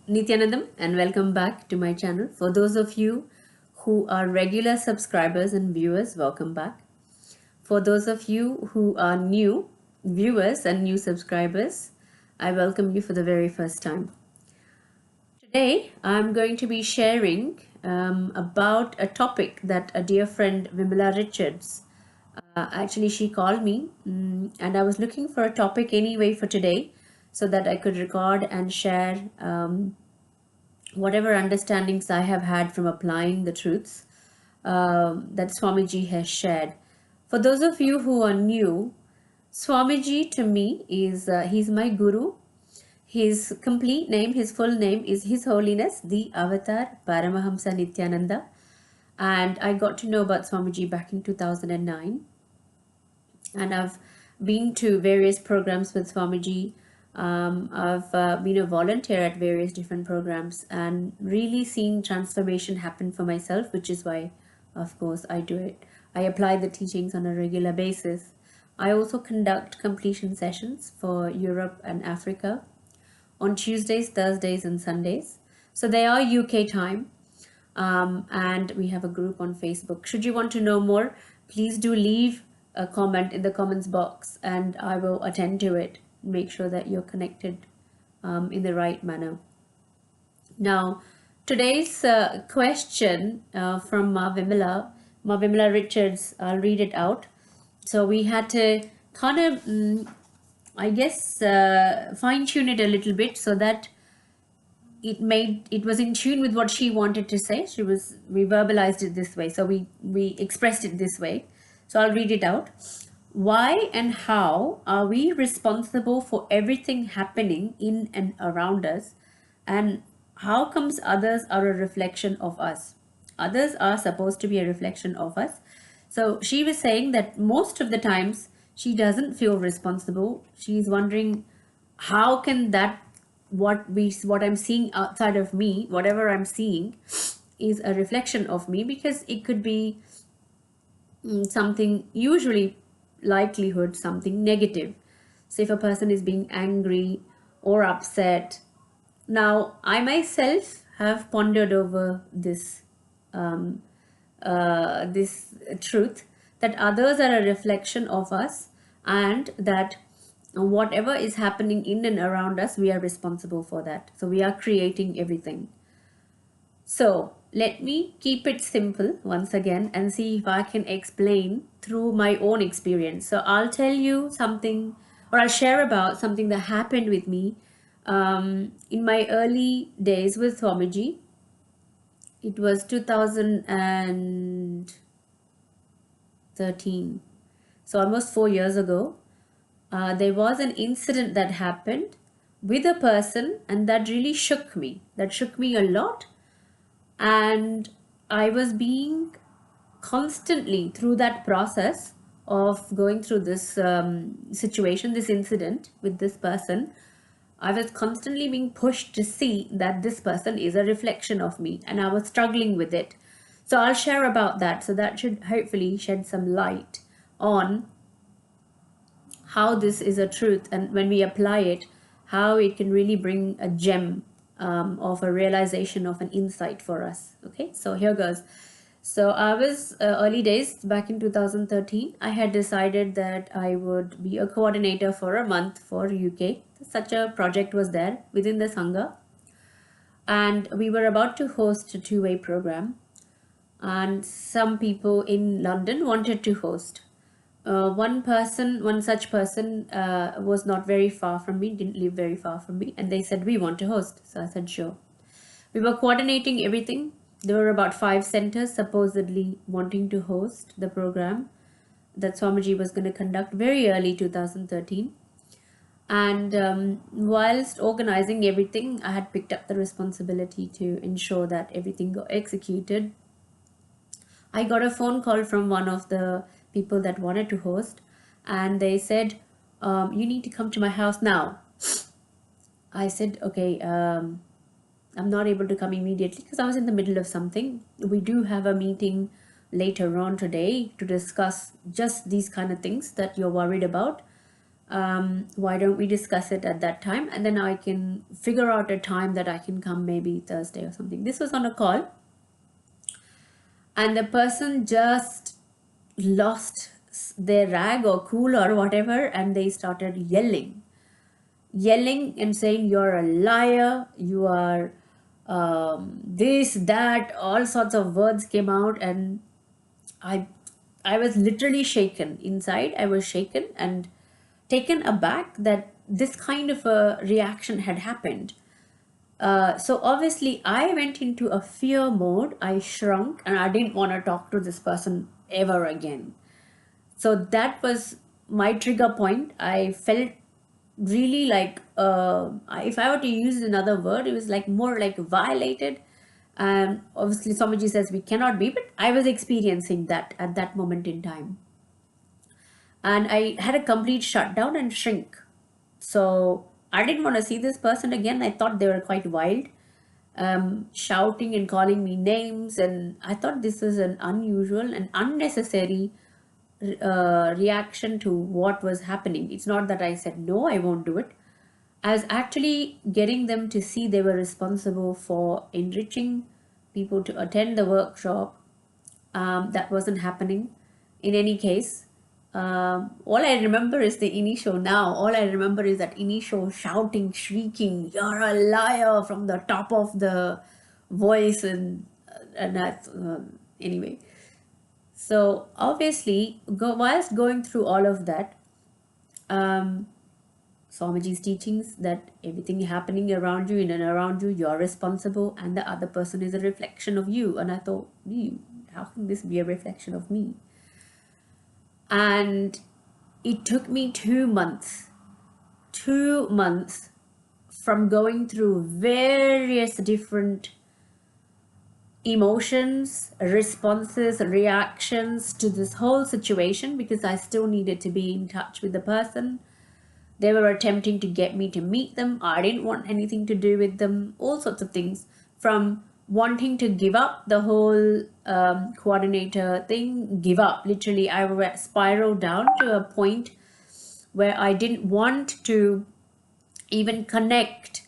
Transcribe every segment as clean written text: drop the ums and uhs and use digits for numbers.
Nityanandam and welcome back to my channel. For those of you who are regular subscribers and viewers, welcome back. For those of you who are new viewers and new subscribers, I welcome you for the very first time. Today, I'm going to be sharing about a topic that a dear friend, Vimala Richards, actually she called me and I was looking for a topic anyway for today so that I could record and share whatever understandings I have had from applying the truths that Swamiji has shared. For those of you who are new, Swamiji to me is he's my guru. His complete name, his full name is His Holiness the Avatar Paramahamsa Nityananda, and I got to know about Swamiji back in 2009, and I've been to various programs with Swamiji. I've been a volunteer at various different programs and really seen transformation happen for myself, which is why, of course, I do it. I apply the teachings on a regular basis. I also conduct completion sessions for Europe and Africa on Tuesdays, Thursdays, and Sundays. So they are UK time. And we have a group on Facebook. Should you want to know more, please do leave a comment in the comments box and I will attend to it. Make sure that you're connected in the right manner. Now, today's question from Vimala Richards, I'll read it out. So we had to kind of, I guess, fine tune it a little bit so that it was in tune with what she wanted to say. We verbalized it this way, so we expressed it this way. So I'll read it out. Why and how are we responsible for everything happening in and around us, and how comes others are a reflection of us? Others are supposed to be a reflection of us. So she was saying that most of the times she doesn't feel responsible. She's wondering how can that what I'm seeing outside of me, whatever I'm seeing, is a reflection of me, because it could be something, usually likelihood something negative. So if a person is being angry or upset, now I myself have pondered over this this truth that others are a reflection of us, and that whatever is happening in and around us, we are responsible for that. So we are creating everything. So let me keep it simple once again and see if I can explain through my own experience. So I'll tell you something, or I'll share about something that happened with me in my early days with Swamiji. It was 2013, so almost 4 years ago. There was an incident that happened with a person, and that really shook me. That shook me a lot. And I was being constantly, through that process of going through this situation, this incident with this person, I was constantly being pushed to see that this person is a reflection of me, and I was struggling with it. So I'll share about that. So that should hopefully shed some light on how this is a truth, and when we apply it, how it can really bring a gem of a realization, of an insight for us. Okay, so here goes. So I was early days back in 2013. I had decided that I would be a coordinator for a month for UK. Such a project was there within the Sangha, and we were about to host a two-way program, and some people in London wanted to host. One such person was not very far from me, didn't live very far from me, and they said, we want to host. So I said, sure. We were coordinating everything. There were about 5 centers supposedly wanting to host the program that Swamiji was going to conduct very early 2013. And whilst organizing everything, I had picked up the responsibility to ensure that everything got executed. I got a phone call from one of the people that wanted to host, and they said, you need to come to my house now. I said, okay, I'm not able to come immediately because I was in the middle of something. We do have a meeting later on today to discuss just these kind of things that you're worried about. Why don't we discuss it at that time, and then I can figure out a time that I can come, maybe Thursday or something. This was on a call, and the person just lost their rag or cool or whatever, and they started yelling and saying, "You're a liar, you are this, that," all sorts of words came out, and I I was literally shaken inside. I was shaken and taken aback that this kind of a reaction had happened. So obviously, I went into a fear mode. I shrunk and I didn't want to talk to this person ever again. So that was my trigger point. I felt really like, if I were to use another word, it was like more like violated. And obviously, Swamiji says we cannot be, but I was experiencing that at that moment in time. And I had a complete shutdown and shrink. So I didn't want to see this person again. I thought they were quite wild, shouting and calling me names. And I thought this was an unusual and unnecessary reaction to what was happening. It's not that I said, no, I won't do it. I was actually getting them to see they were responsible for enriching people to attend the workshop. That wasn't happening in any case. All I remember is the initial now. All I remember is that initial shouting, shrieking, "You're a liar," from the top of the voice, and that, anyway. So obviously, whilst going through all of that, Swamiji's teachings that everything happening around you, in and around you, you're responsible, and the other person is a reflection of you. And I thought, how can this be a reflection of me? And it took me 2 months from going through various different emotions, responses, reactions to this whole situation, because I still needed to be in touch with the person. They were attempting to get me to meet them. I didn't want anything to do with them. All sorts of things, from wanting to give up the whole coordinator thing, give up. Literally, I spiraled down to a point where I didn't want to even connect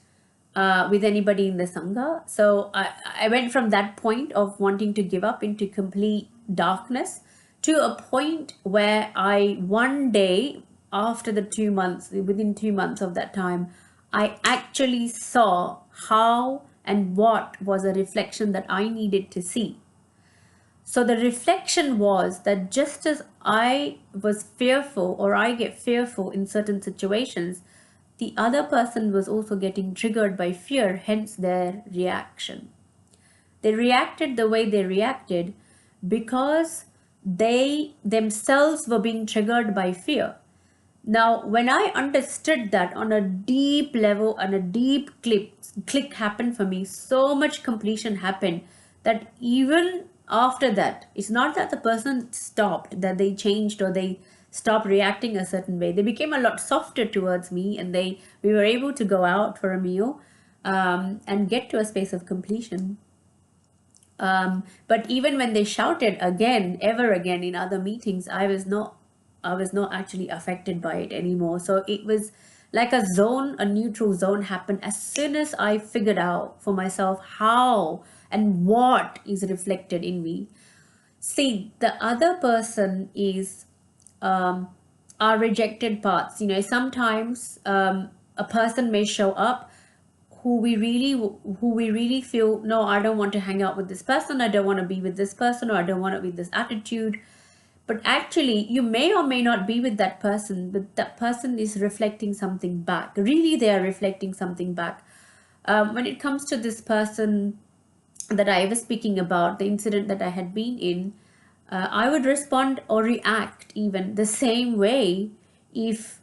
with anybody in the Sangha. So I went from that point of wanting to give up into complete darkness to a point where I, one day, after the 2 months, within 2 months of that time, I actually saw how and what was a reflection that I needed to see. So the reflection was that just as I was fearful, or I get fearful in certain situations, the other person was also getting triggered by fear, hence their reaction. They reacted the way they reacted because they themselves were being triggered by fear. Now, when I understood that on a deep level and a deep click happened for me, so much completion happened that even after that, it's not that the person stopped, that they changed or they stopped reacting a certain way. They became a lot softer towards me, and we were able to go out for a meal and get to a space of completion. But even when they shouted again, ever again in other meetings, I was not actually affected by it anymore. So it was like a neutral zone happened as soon as I figured out for myself how and what is reflected in me. See, the other person is our rejected parts. Sometimes a person may show up who we really feel, no, I don't want to hang out with this person, I don't want to be with this person, or I don't want to be this attitude. But actually, you may or may not be with that person, but that person is reflecting something back. Really, they are reflecting something back. When it comes to this person that I was speaking about, the incident that I had been in, I would respond or react even the same way if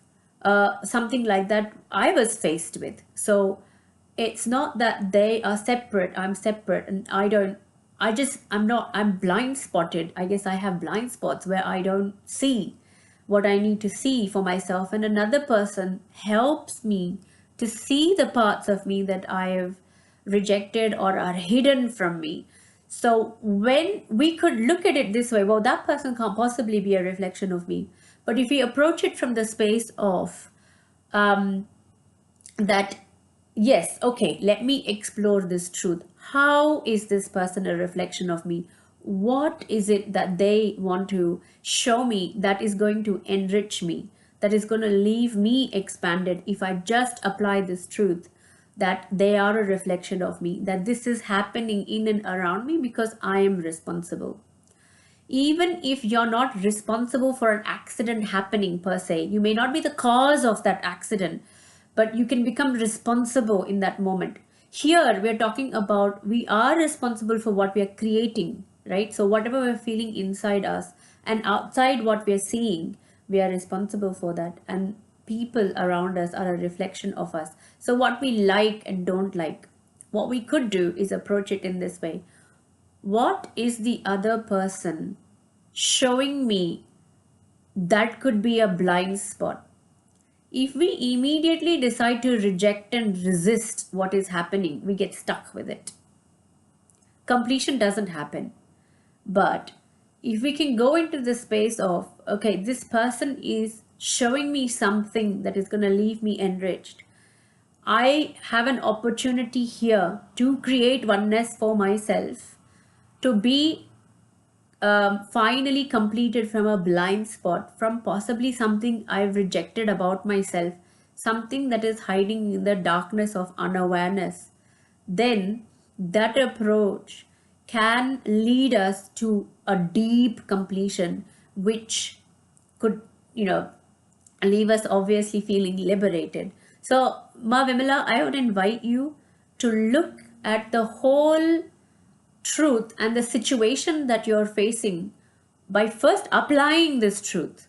something like that I was faced with. So it's not that they are separate, I'm separate, and I'm blind spotted. I guess I have blind spots where I don't see what I need to see for myself, and another person helps me to see the parts of me that I have rejected or are hidden from me. So when we could look at it this way, well, that person can't possibly be a reflection of me. But if we approach it from the space of um, that yes, okay, let me explore this truth. How is this person a reflection of me? What is it that they want to show me that is going to enrich me, that is going to leave me expanded if I just apply this truth, that they are a reflection of me, that this is happening in and around me because I am responsible. Even if you're not responsible for an accident happening per se, you may not be the cause of that accident, but you can become responsible in that moment. Here we're talking about we are responsible for what we are creating, right? So whatever we're feeling inside us and outside what we're seeing, we are responsible for that, and people around us are a reflection of us. So what we like and don't like, what we could do is approach it in this way. What is the other person showing me that could be a blind spot? If we immediately decide to reject and resist what is happening, we get stuck with it. Completion doesn't happen. But if we can go into the space of, okay, this person is showing me something that is going to leave me enriched, I have an opportunity here to create oneness for myself, to be finally completed from a blind spot, from possibly something I've rejected about myself, something that is hiding in the darkness of unawareness, then that approach can lead us to a deep completion, which could, you know, leave us obviously feeling liberated. So, Ma Vimala, I would invite you to look at the whole truth and the situation that you're facing by first applying this truth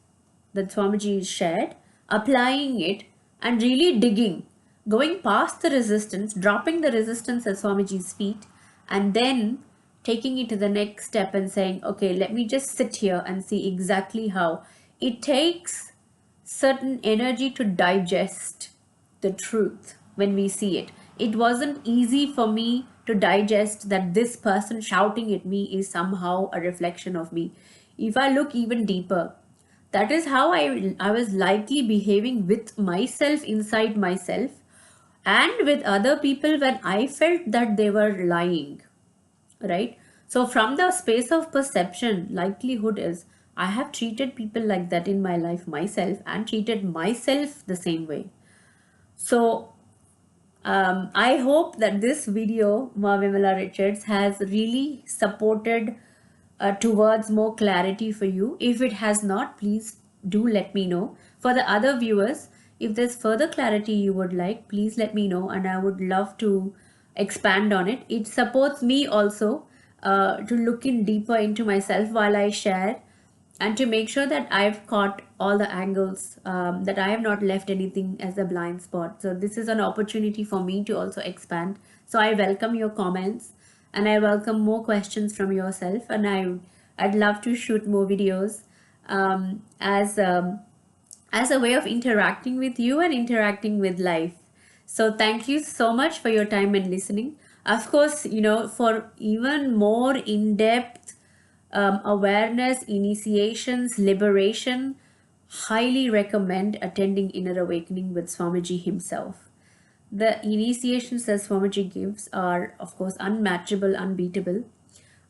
that Swamiji shared, applying it and really digging, going past the resistance, dropping the resistance at Swamiji's feet, and then taking it to the next step and saying, okay, let me just sit here and see exactly how it takes certain energy to digest the truth when we see it. It wasn't easy for me to digest that this person shouting at me is somehow a reflection of me. If I look even deeper, that is how I was likely behaving with myself, inside myself, and with other people when I felt that they were lying, right? So from the space of perception, likelihood is I have treated people like that in my life myself and treated myself the same way. So I hope that this video, Vimala Richards, has really supported towards more clarity for you. If it has not, please do let me know. For the other viewers, if there's further clarity you would like, please let me know, and I would love to expand on it. It supports me also to look in deeper into myself while I share, and to make sure that I've caught all the angles, that I have not left anything as a blind spot. So this is an opportunity for me to also expand. So I welcome your comments, and I welcome more questions from yourself, and I'd love to shoot more videos as a way of interacting with you and interacting with life. So thank you so much for your time and listening. Of course, for even more in-depth awareness, initiations, liberation, highly recommend attending Inner Awakening with Swamiji himself. The initiations that Swamiji gives are, of course, unmatchable, unbeatable.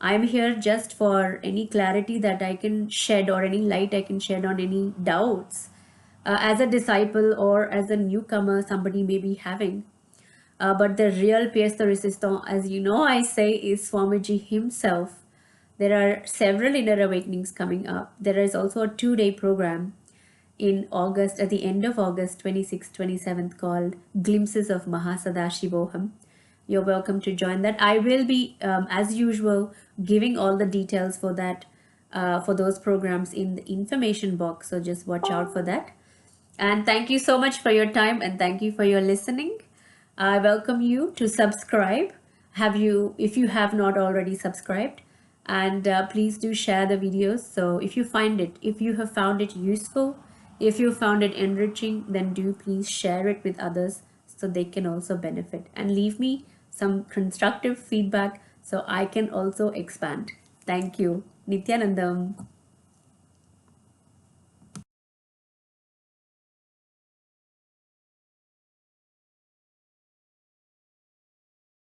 I'm here just for any clarity that I can shed, or any light I can shed on any doubts. As a disciple or as a newcomer, somebody may be having. But the real pièce de résistance, as you know, I say, is Swamiji himself. There are several Inner Awakenings coming up. There is also a 2-day program in August, at the end of August 26th, 27th, called Glimpses of Mahasadashivoham. You're welcome to join that. I will be, as usual, giving all the details for that, for those programs in the information box. So just watch out for that. And thank you so much for your time, and thank you for your listening. I welcome you to subscribe. If you have not already subscribed, and please do share the videos. So if you have found it useful, if you found it enriching, then do please share it with others so they can also benefit, and leave me some constructive feedback so I can also expand. Thank you. Nityanandam.